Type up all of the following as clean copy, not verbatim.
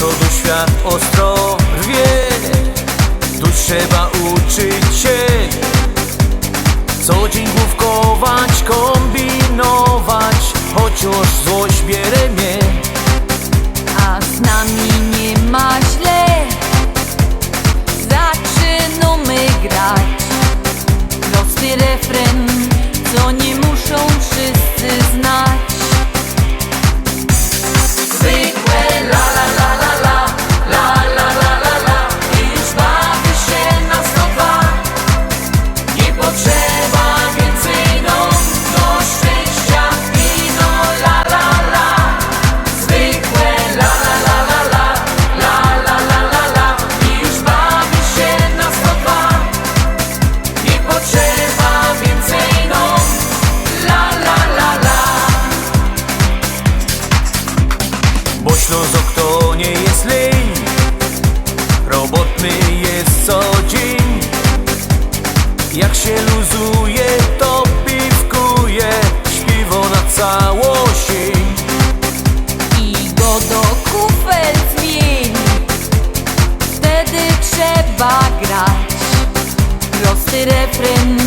przodu świat ostro rwie. Tu trzeba uczyć się, co dzień główkować, kombinować, chociaż złość bierze mnie. A z nami nie ma źle, zaczynamy grać prosty refren, co nie muszą wszyscy znać. Zwykłe la la la la la, la la la la la, i już bawi się na 102. Nie potrzeba więcej do szczęścia i no la la la. Zwykłe la la la la la, la la la la la, i już bawi się na 102. Nie potrzeba więcej la la la la. Bo Ślązok to nie jest leń, robotny jest co dzień. Jak się luzuje, to piwkuje, śpiwo na całość. I go do kufel zmieni, wtedy trzeba grać prosty refren,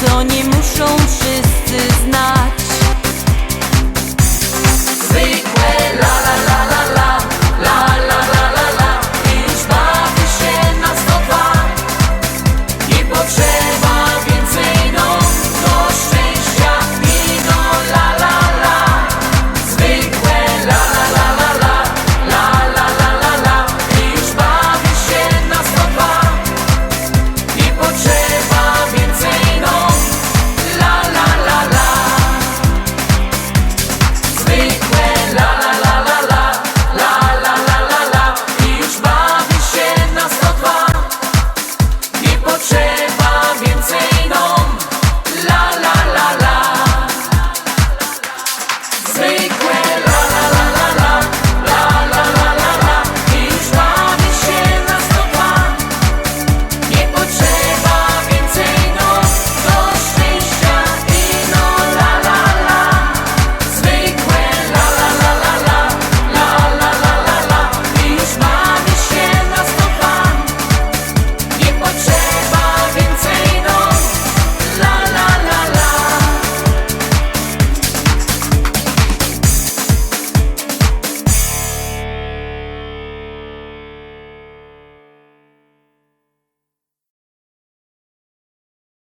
co nie muszą wszyscy znać.